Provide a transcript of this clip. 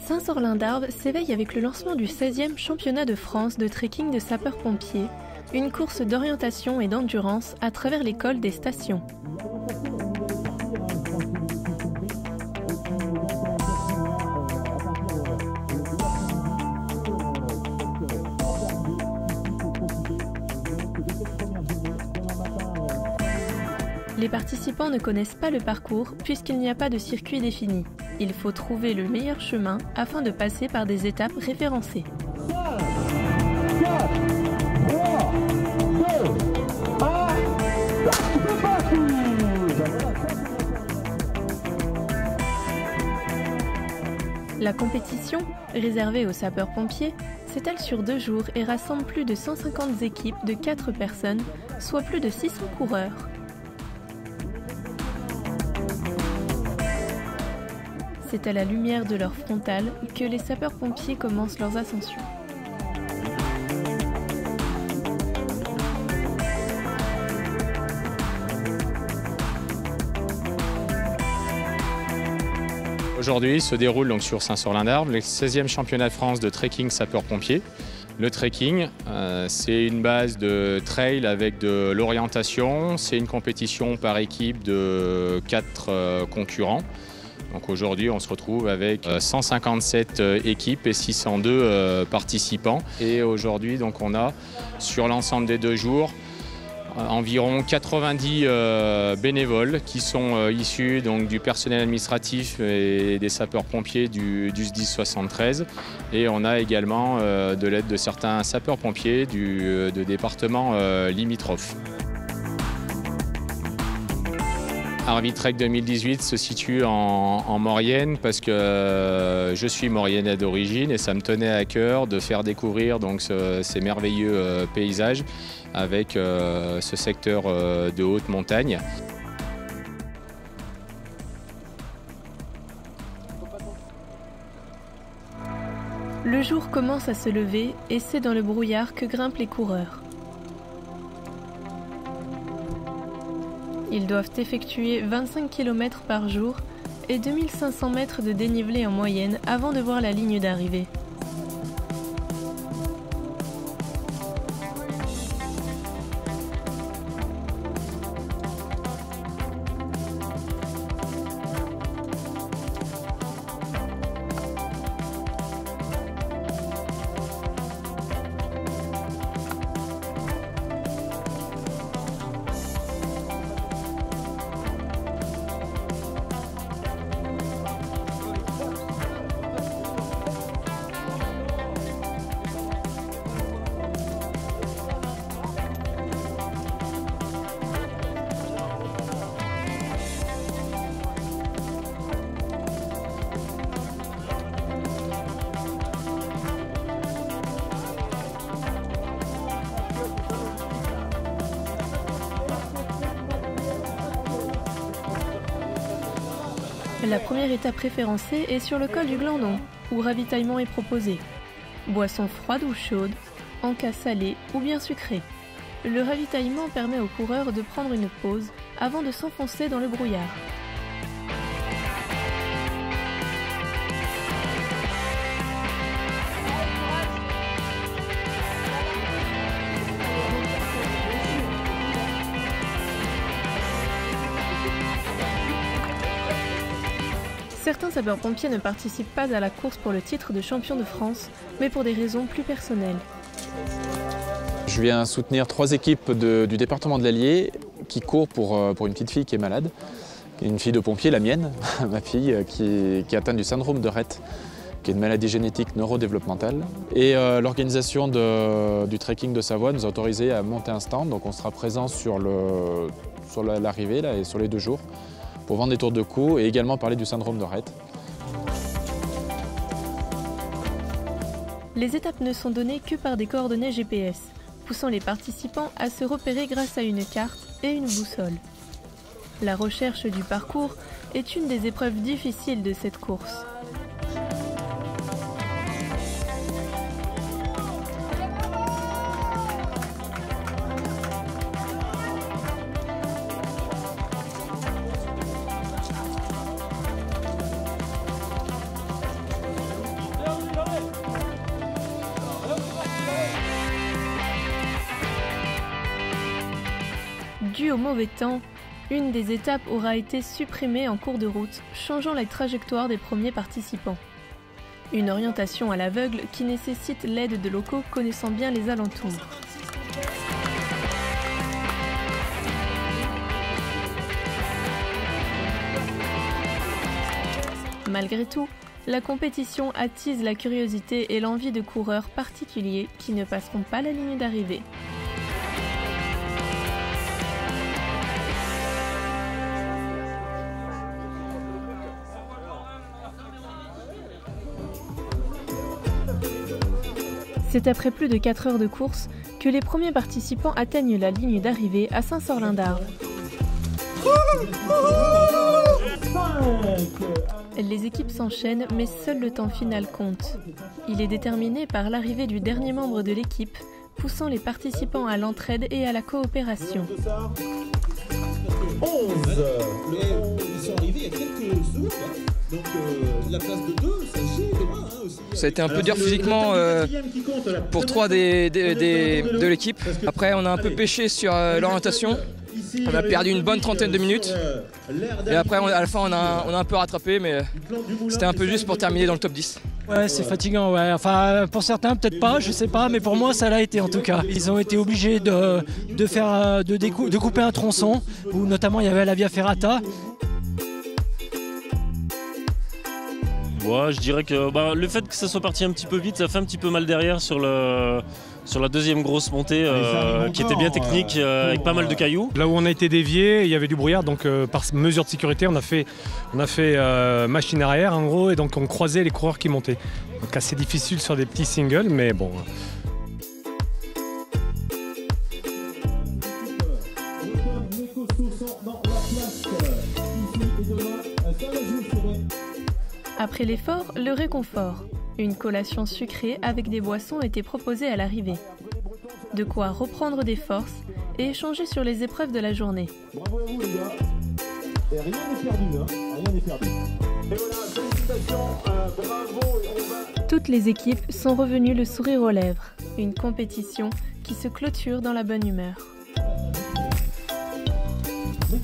Saint-Sorlin-d'Arves s'éveille avec le lancement du 16e championnat de France de trekking de sapeurs-pompiers, une course d'orientation et d'endurance à travers l'école des stations. Les participants ne connaissent pas le parcours puisqu'il n'y a pas de circuit défini. Il faut trouver le meilleur chemin afin de passer par des étapes référencées. 5, 4, 3, 2, 1, c'est parti! La compétition, réservée aux sapeurs-pompiers, s'étale sur 2 jours et rassemble plus de 150 équipes de 4 personnes, soit plus de 600 coureurs. C'est à la lumière de leur frontale que les sapeurs-pompiers commencent leurs ascensions. Aujourd'hui se déroule donc sur Saint-Sorlin-d'Arves le 16e championnat de France de trekking sapeurs-pompiers. Le trekking, c'est une base de trail avec de l'orientation. C'est une compétition par équipe de 4 concurrents. Donc aujourd'hui, on se retrouve avec 157 équipes et 602 participants. Et aujourd'hui, donc, on a sur l'ensemble des 2 jours environ 90 bénévoles qui sont issus donc, du personnel administratif et des sapeurs-pompiers du SDIS 73. Et on a également de l'aide de certains sapeurs-pompiers de départements limitrophes. Arvitrek 2018 se situe en Maurienne parce que je suis mauriennais d'origine et ça me tenait à cœur de faire découvrir donc, ces merveilleux paysages avec ce secteur de haute montagne. Le jour commence à se lever et c'est dans le brouillard que grimpent les coureurs. Ils doivent effectuer 25 km par jour et 2500 mètres de dénivelé en moyenne avant de voir la ligne d'arrivée. La première étape référencée est sur le col du Glandon, où ravitaillement est proposé. Boissons froides ou chaudes, en cas salé ou bien sucré. Le ravitaillement permet aux coureurs de prendre une pause avant de s'enfoncer dans le brouillard. Certains sapeurs-pompiers ne participent pas à la course pour le titre de champion de France, mais pour des raisons plus personnelles. Je viens soutenir 3 équipes du département de l'Allier qui courent pour une petite fille qui est malade. Une fille de pompier, la mienne, ma fille, qui est atteinte du syndrome de Rett, qui est une maladie génétique neurodéveloppementale. Et l'organisation du trekking de Savoie nous a autorisé à monter un stand, donc on sera présent sur l'arrivée et sur les 2 jours, pour vendre des tours de cou et également parler du syndrome de Rett. Les étapes ne sont données que par des coordonnées GPS, poussant les participants à se repérer grâce à une carte et une boussole. La recherche du parcours est une des épreuves difficiles de cette course. dû au mauvais temps, une des étapes aura été supprimée en cours de route, changeant la trajectoire des premiers participants. Une orientation à l'aveugle qui nécessite l'aide de locaux connaissant bien les alentours. Malgré tout, la compétition attise la curiosité et l'envie de coureurs particuliers qui ne passeront pas la ligne d'arrivée. C'est après plus de 4 heures de course que les premiers participants atteignent la ligne d'arrivée à Saint-Sorlin-d'Arves. Les équipes s'enchaînent, mais seul le temps final compte. Il est déterminé par l'arrivée du dernier membre de l'équipe, poussant les participants à l'entraide et à la coopération. 11. Ils sont arrivés il y a quelques secondes. Donc la place de 2, ça gît loin aussi. Ça a été un peu dur physiquement pour 3 de l'équipe. Après, on a un peu pêché sur l'orientation. On a perdu une bonne trentaine de minutes. Et après, à la fin, on a un peu rattrapé, mais c'était un peu juste pour terminer dans le top 10. Ouais, c'est fatigant, ouais. Enfin, pour certains, peut-être pas, je sais pas, mais pour moi, ça l'a été en tout cas. Ils ont été obligés de couper un tronçon, où notamment il y avait la Via Ferrata. Ouais, je dirais que le fait que ça soit parti un petit peu vite, ça fait un petit peu mal derrière sur la deuxième grosse montée qui était bien technique avec pas mal de cailloux. Là où on a été dévié, il y avait du brouillard, donc par mesure de sécurité, on a fait machine arrière en gros, et donc on croisait les coureurs qui montaient. Donc assez difficile sur des petits singles, mais bon. Après l'effort, le réconfort. Une collation sucrée avec des boissons était proposée à l'arrivée. De quoi reprendre des forces et échanger sur les épreuves de la journée. Bravo à vous les gars. Et rien n'est perdu, hein. Rien n'est perdu. Et voilà, félicitations, bravo et on va... Toutes les équipes sont revenues le sourire aux lèvres. Une compétition qui se clôture dans la bonne humeur. Mais